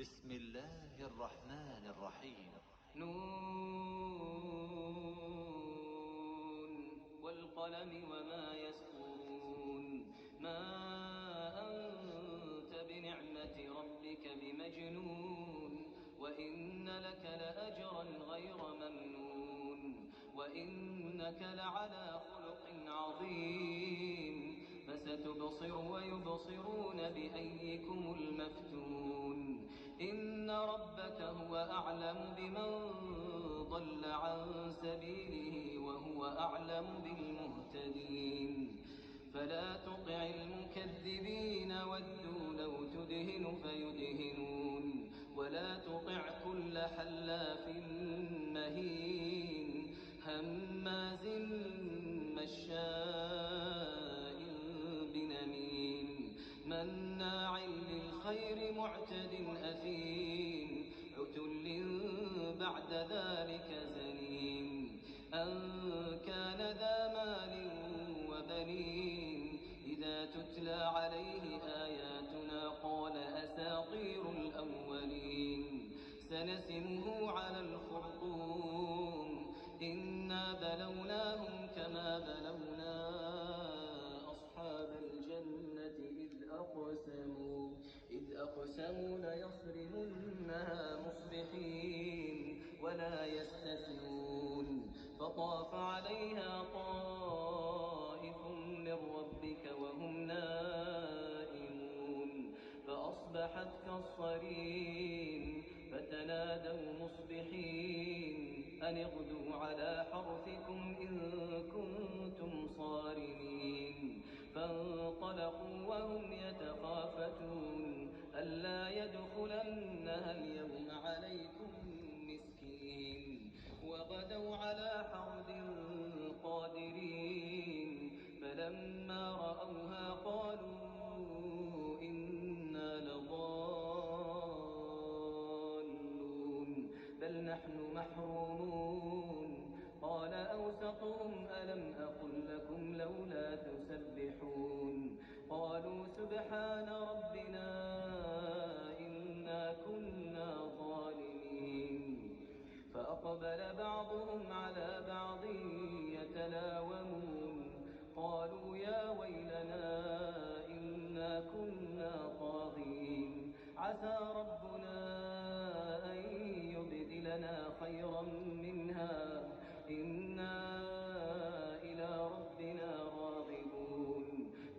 بسم الله الرحمن الرحيم. نون والقلم وما يسطرون. ما أنت بنعمة ربك بمجنون، وإن لك لأجرا غير ممنون، وإنك لعلى خلق عظيم. فستبصر ويبصرون بأيكم المفتون. إن ربك هو أعلم بمن ضل عن سبيله وهو أعلم بالمهتدين. فلا تطع المكذبين ودوا لو تدهن فيدهنون، ولا تطع كل حلاف مهين هماز مشاء بنميم مناع للخير معتد أثيم عتل بعد ذلك زنيم أن كان ذا مال وبنين إذا تتلى عليه آياتنا قال أساطير الأولين سنسمه على الخرطوم إنا بلوناهم كما بلونا أصحاب الجنة إذ أقسموا ليصرمنها مصبحين ولا يستثنون فطاف عليها طائف من ربك وهم نائمون فأصبحت كالصريم فتنادوا مصبحين أن اغدوا على حرثكم إن كنتم صارمين فانطلقوا وهم يتخافتون ألا يدخلنها اليوم عليكم مسكين وغدوا على حرد قادرين فلما رأوها قالوا إنا لضالون بل نحن محرومون قال أوسطهم ألم أقل لكم لولا تسبحون قالوا سبحان ربنا إنا كنا ظالمين فأقبل بعضهم على بعض يتلاومون قالوا يا ويلنا إنا كنا طاغين عسى ربنا أن يبدلنا خيرا منها إنا إلى ربنا راغبون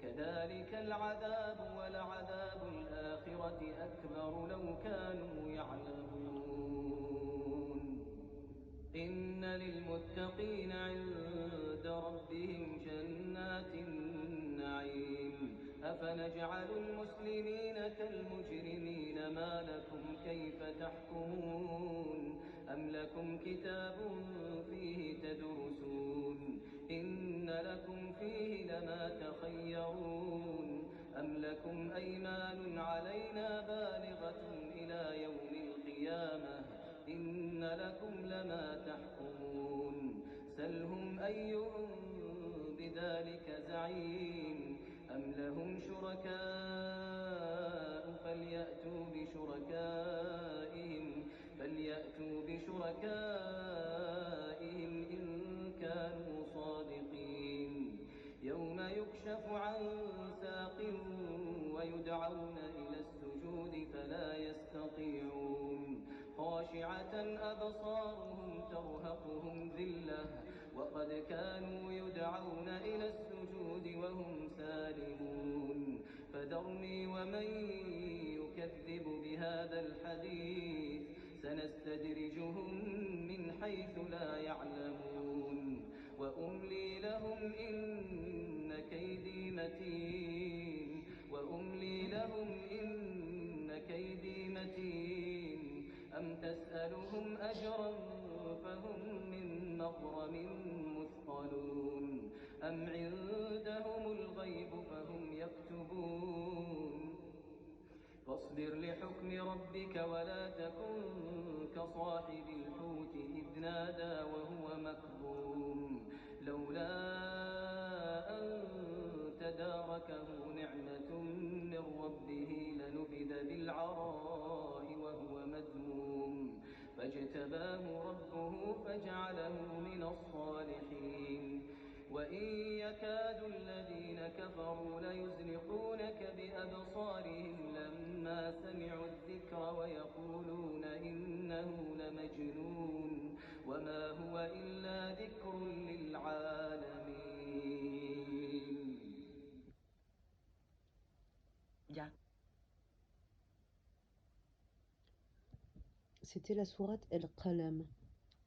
كذلك العذاب ولعذاب الآخرة أكبر لو كانوا يعلمون إن للمتقين عند ربهم جنات النعيم أفنجعل المسلمين كالمجرمين ما لكم كيف تحكمون أم لكم كتاب فيه تدرسون إن لكم فيه لما تخيرون أم لكم أيمان علينا بالغة إلى يوم القيامة إن لكم لما تحكمون سلهم أيهم بذلك زعيم أم لهم شركاء فليأتوا بشركائهم إن كانوا صادقين يوم يكشف عن ساق ويدعون إلى السجود فلا يستطيعون خاشعة أبصارهم ترهقهم ذلة وقد كانوا يدعون إلى السجود وهم سالمون فذرني ومن يكذب بهذا الحديث سنستدرجهم من حيث لا يعلمون وأملي لهم إن كيدي متين أم تسألهم أجرا فهم من مغرم مثقلون أم عندهم الغيب فهم يكتبون فاصبر لحكم ربك ولا تكن كصاحب الحوت إذ نادى وهو مكظوم لولا أن تداركه نعمة من ربه لنبذ بالعراء وهو فاجتباه ربه فجعله من الصالحين وإن يكاد الذين كفروا ليزلقونك بأبصارهم لما سمعوا الذكر ويقولون إنه لمجنون وما هو إلا ذكر للعالمين. C'était la sourate El-Qalam,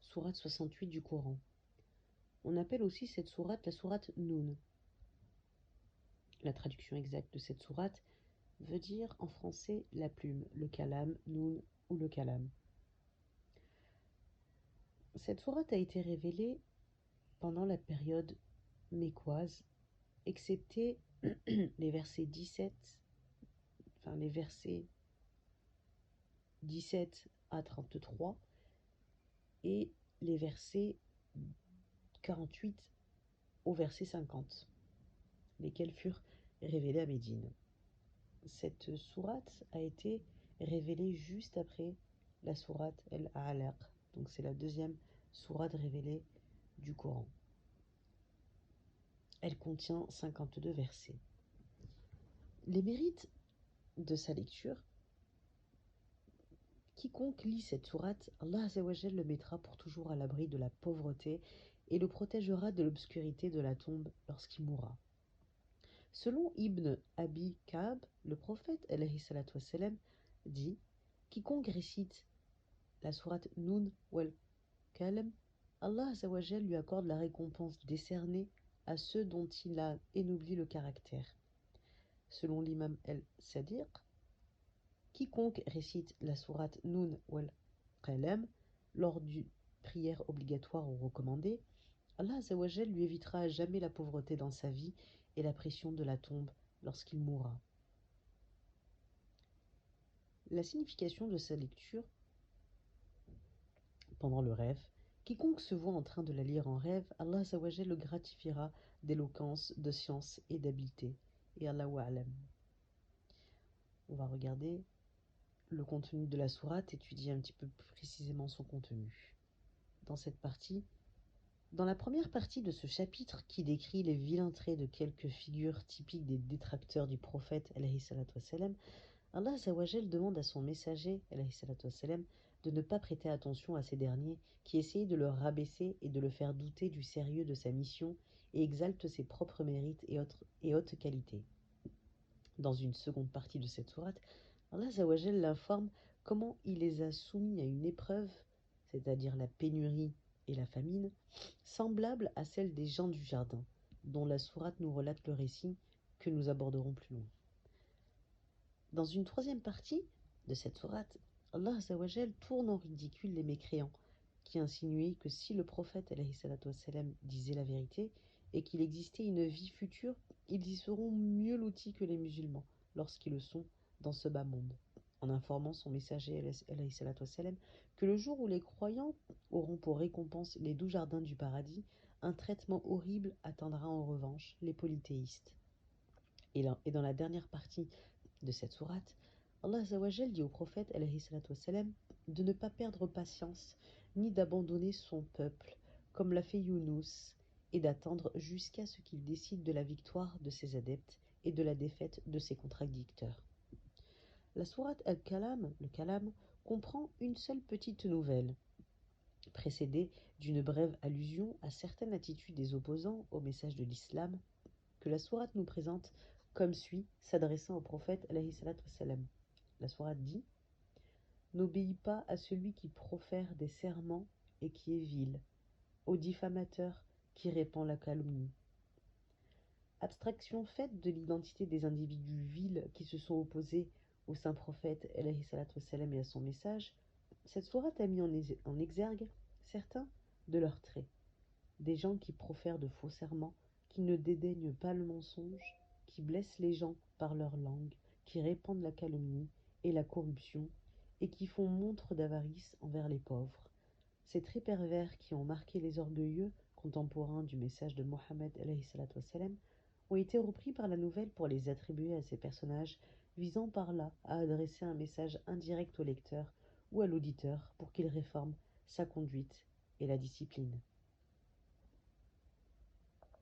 sourate 68 du Coran. On appelle aussi cette sourate la sourate Noun. La traduction exacte de cette sourate veut dire en français la plume, le kalam, Noun ou le kalam. Cette sourate a été révélée pendant la période mécoise, excepté les versets 17, les versets 17 à 33 et les versets 48 au verset 50, lesquels furent révélés à Médine. Cette sourate a été révélée juste après la sourate El-A'laq, donc c'est la deuxième sourate révélée du Coran. Elle contient 52 versets. Les mérites de sa lecture: quiconque lit cette sourate, Allah Azzawajal le mettra pour toujours à l'abri de la pauvreté et le protégera de l'obscurité de la tombe lorsqu'il mourra. Selon Ibn Abi Ka'b, le prophète alayhi salatu wassalam dit: quiconque récite la sourate Noun wal Kalam, Allah Azzawajal lui accorde la récompense décernée à ceux dont il a ennobli le caractère. Selon l'imam El-Sadiq, quiconque récite la sourate Noun wal Qalam lors d'une prière obligatoire ou recommandée, Allah Azzawajal lui évitera à jamais la pauvreté dans sa vie et la pression de la tombe lorsqu'il mourra. La signification de sa lecture pendant le rêve: quiconque se voit en train de la lire en rêve, Allah Azzawajal le gratifiera d'éloquence, de science et d'habileté. Et Allahu A'lam. On va regarder le contenu de la sourate, étudier un petit peu plus précisément son contenu. Dans la première partie de ce chapitre qui décrit les vilains traits de quelques figures typiques des détracteurs du prophète alayhi salatu wassalam, Allah Azzawajal demande à son messager alayhi salatu wassalam de ne pas prêter attention à ces derniers qui essayent de le rabaisser et de le faire douter du sérieux de sa mission et exaltent ses propres mérites et hautes qualités. Dans une seconde partie de cette sourate, Allah Azzawajal l'informe comment il les a soumis à une épreuve, c'est-à-dire la pénurie et la famine, semblable à celle des gens du jardin, dont la sourate nous relate le récit que nous aborderons plus loin. Dans une troisième partie de cette sourate, Allah Azzawajal tourne en ridicule les mécréants qui insinuaient que si le prophète alayhi salatu wassalam disait la vérité et qu'il existait une vie future, ils y seront mieux lotis que les musulmans lorsqu'ils le sont dans ce bas monde, en informant son messager alayhi salatu wassalam que le jour où les croyants auront pour récompense les 12 jardins du paradis, un traitement horrible atteindra en revanche les polythéistes. Et dans la dernière partie de cette sourate, Allah Azzawajal dit au prophète alayhi salatu wassalam de ne pas perdre patience ni d'abandonner son peuple comme l'a fait Younous et d'attendre jusqu'à ce qu'il décide de la victoire de ses adeptes et de la défaite de ses contradicteurs. La sourate Al-Kalam, le Kalam, comprend une seule petite nouvelle, précédée d'une brève allusion à certaines attitudes des opposants au message de l'islam, que la sourate nous présente comme suit, s'adressant au prophète alayhi salatu wassalam. La sourate dit: n'obéis pas à celui qui profère des serments et qui est vil, au diffamateur qui répand la calomnie. Abstraction faite de l'identité des individus vils qui se sont opposés au saint prophète alayhi salatu wassalam et à son message, cette sourate a mis en exergue certains de leurs traits. Des gens qui profèrent de faux serments, qui ne dédaignent pas le mensonge, qui blessent les gens par leur langue, qui répandent la calomnie et la corruption, et qui font montre d'avarice envers les pauvres. Ces traits pervers qui ont marqué les orgueilleux contemporains du message de Mohammed alayhi salatu wassalam ont été repris par la nouvelle pour les attribuer à ces personnages, visant par là à adresser un message indirect au lecteur ou à l'auditeur pour qu'il réforme sa conduite et la discipline.